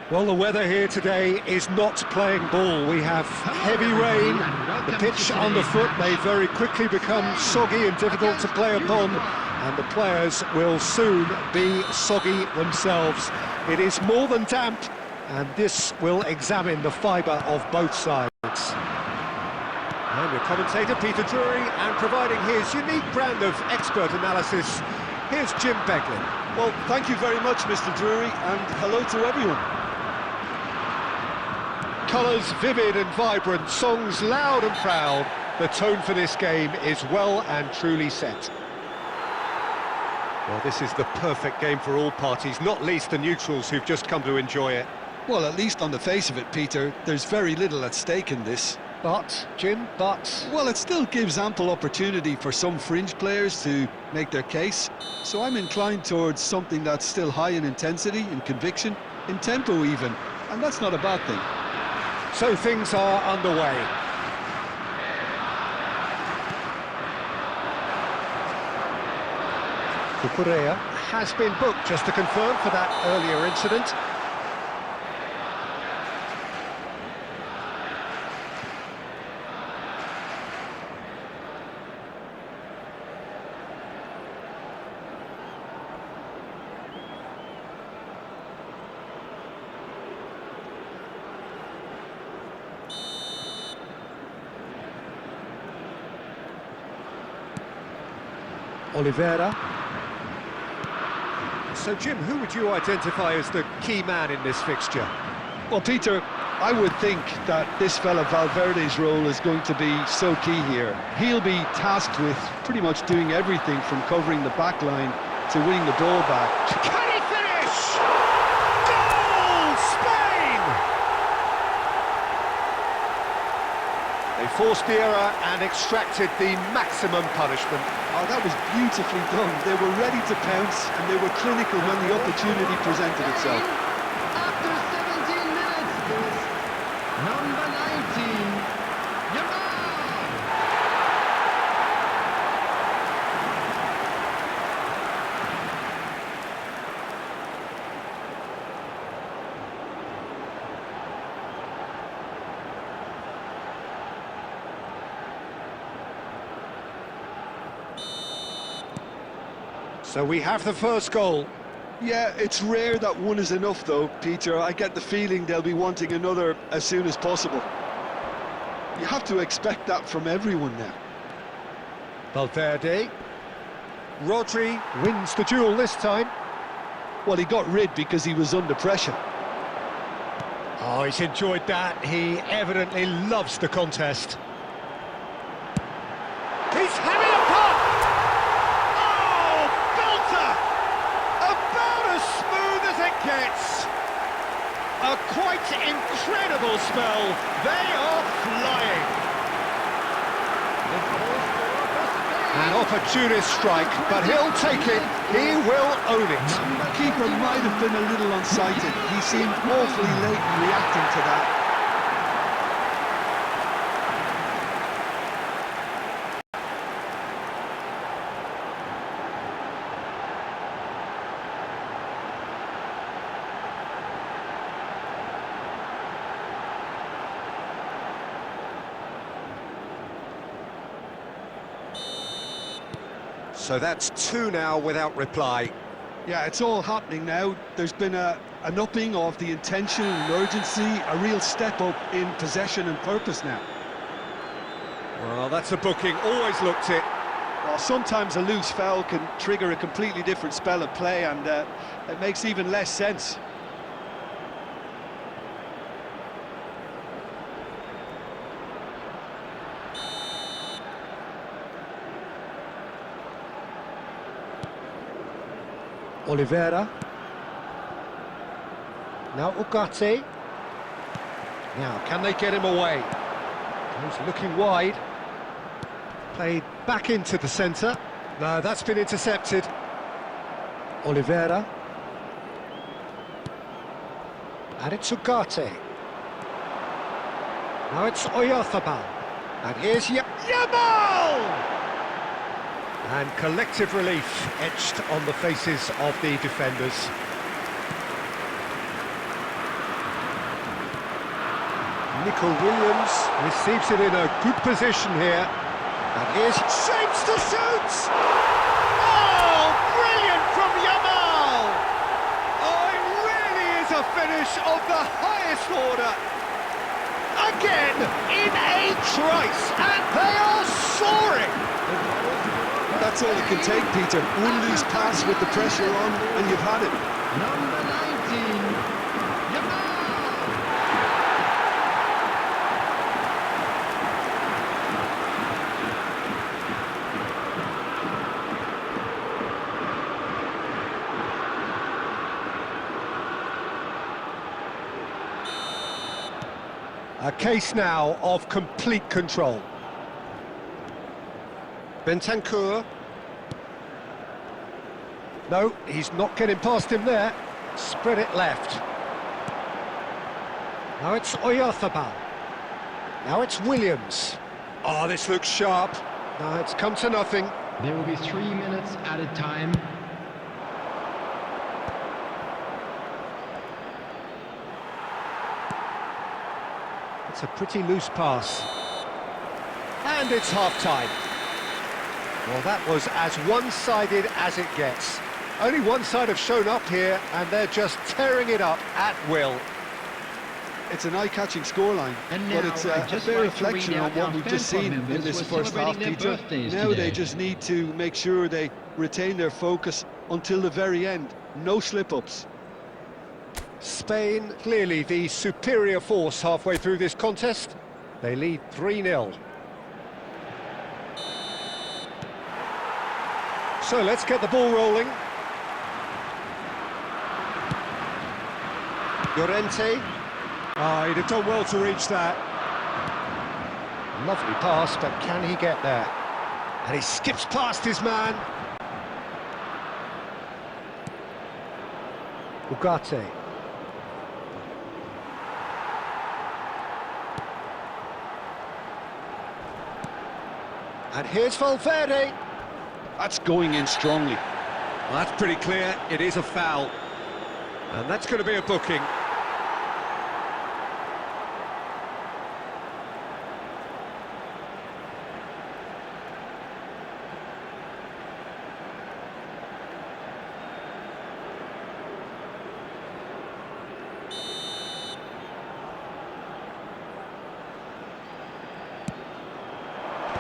Well, the weather here today is not playing ball. We have heavy rain. The pitch underfoot may very quickly become soggy and difficult to play upon, and the players will soon be soggy themselves. It is more than damp, and this will examine the fibre of both sides. I'm your commentator, Peter Drury, and providing his unique brand of expert analysis, here's Jim Beglin. Well, thank you very much, Mr. Drury, and hello to everyone. Colours vivid and vibrant, songs loud and proud. The tone for this game is well and truly set. Well, this is the perfect game for all parties, not least the neutrals who've just come to enjoy it. Well, at least on the face of it, Peter, there's very little at stake in this. But, Jim, well, it still gives ample opportunity for some fringe players to make their case. So I'm inclined towards something that's still high in intensity, in conviction, in tempo even. And that's not a bad thing. So things are underway. Cucurella has been booked, just to confirm, for that earlier incident. Oliveira. So, Jim, who would you identify as the key man in this fixture? Well, Peter, I would think that this fella Valverde's role is going to be so key here. He'll be tasked with pretty much doing everything from covering the back line to winning the ball back. Can he finish? Goal! Spain! They forced the error and extracted the maximum punishment. Oh, that was beautifully done. They were ready to pounce, and they were clinical when the opportunity presented itself. After 17 minutes, is number 19, Yamal! So we have the first goal. Yeah, it's rare that one is enough, though, Peter. I get the feeling they'll be wanting another as soon as possible. You have to expect that from everyone now. Valverde. Rodri wins the duel this time. Well, he got rid because he was under pressure. Oh, he's enjoyed that. He evidently loves the contest. He's having a punt! Gets a quite incredible spell. They are flying. An opportunist strike, but he'll take it. He will own it. The keeper might have been a little unsighted. He seemed awfully late in reacting to that. So that's two now without reply. Yeah, it's all happening now. There's been an upping of the intention and urgency, a real step up in possession and purpose now. Well, that's a booking, always looked it. Well, sometimes a loose foul can trigger a completely different spell of play, and it makes even less sense. Oliveira. Now Ugarte. Now, can they get him away? He's looking wide. Played back into the centre. No, that's been intercepted. Oliveira. And it's Ugarte. Now it's Oyarzabal. And here's Yamal! And collective relief etched on the faces of the defenders. Nico Williams receives it in a good position here. And here's shapes to shoot! Oh, brilliant from Yamal! Oh, it really is a finish of the highest order. Again, in a trice, and they are soaring! That's all it can take, Peter. One loose pass with the pressure on, and you've had it. Number 19, Yamal. A case now of complete control. Bentancur. No, he's not getting past him there. Spread it left. Now it's Oyarzabal. Now it's Williams. Oh, this looks sharp. No, it's come to nothing. There will be 3 minutes added time. It's a pretty loose pass. And it's half-time. Well, that was as one-sided as it gets. Only one side have shown up here, and they're just tearing it up at will. It's an eye-catching scoreline, And but now it's I'd a just fair like to reflection read on out what our we've just fan seen club in members this who are first half, celebrating Peter. their birthdays Now today. they just need to make sure they retain their focus until the very end. No slip-ups. Spain, clearly the superior force halfway through this contest. They lead 3-0. So let's get the ball rolling. Llorente. Ah, he'd have done well to reach that. Lovely pass, but can he get there? And he skips past his man. Ugarte. And here's Valverde. That's going in strongly. Well, that's pretty clear, it is a foul. And that's going to be a booking.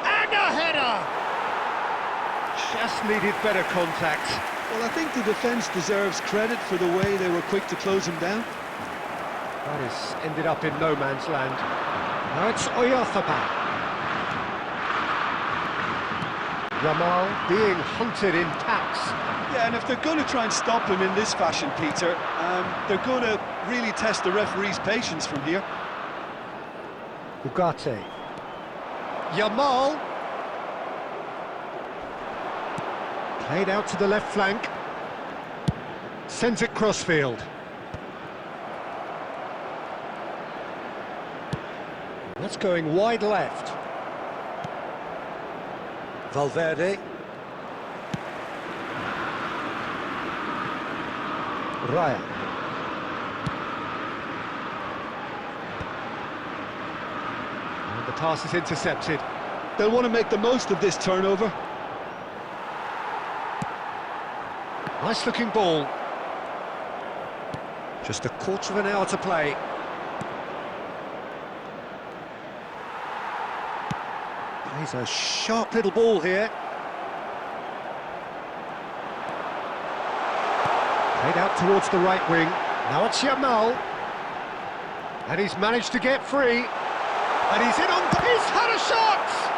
And a header! Just needed better contact. Well, I think the defence deserves credit for the way they were quick to close him down. That has ended up in no man's land. Now it's Oyarzabal. Yamal being hunted in packs. Yeah, and if they're going to try and stop him in this fashion, Peter, they're going to really test the referee's patience from here. Ugarte. Yamal. Played out to the left flank. Sends it crossfield. That's going wide left. Valverde. Raya. And the pass is intercepted. They'll want to make the most of this turnover. Nice looking ball. Just a quarter of an hour to play. Plays a sharp little ball here. Played out towards the right wing. Now it's Yamal. And he's managed to get free. And he's in on... He's had a shot!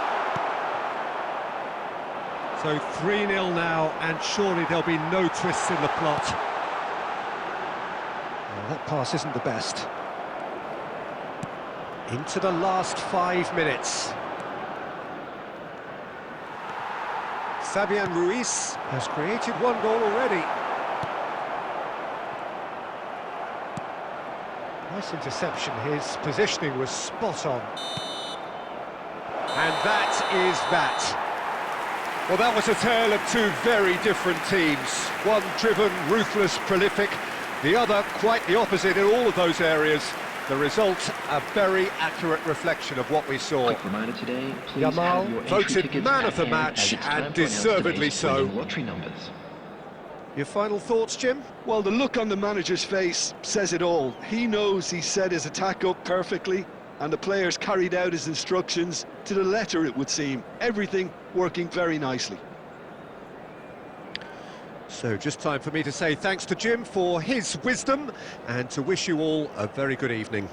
So 3-0 now, and surely there'll be no twists in the plot. Well, that pass isn't the best. Into the last 5 minutes. Fabian Ruiz has created one goal already. Nice interception, his positioning was spot on. And that is that. Well, that was a tale of two very different teams. One driven, ruthless, prolific. The other quite the opposite in all of those areas. The result, a very accurate reflection of what we saw. Quick reminder today, please Yamal have your entry voted tickets man at of the hand, match, as it's time and to announce deservedly today's so. winning lottery numbers. Your final thoughts, Jim? Well, the look on the manager's face says it all. He knows he set his attack up perfectly, and the players carried out his instructions to the letter, it would seem. Everything working very nicely. So just time for me to say thanks to Jim for his wisdom and to wish you all a very good evening.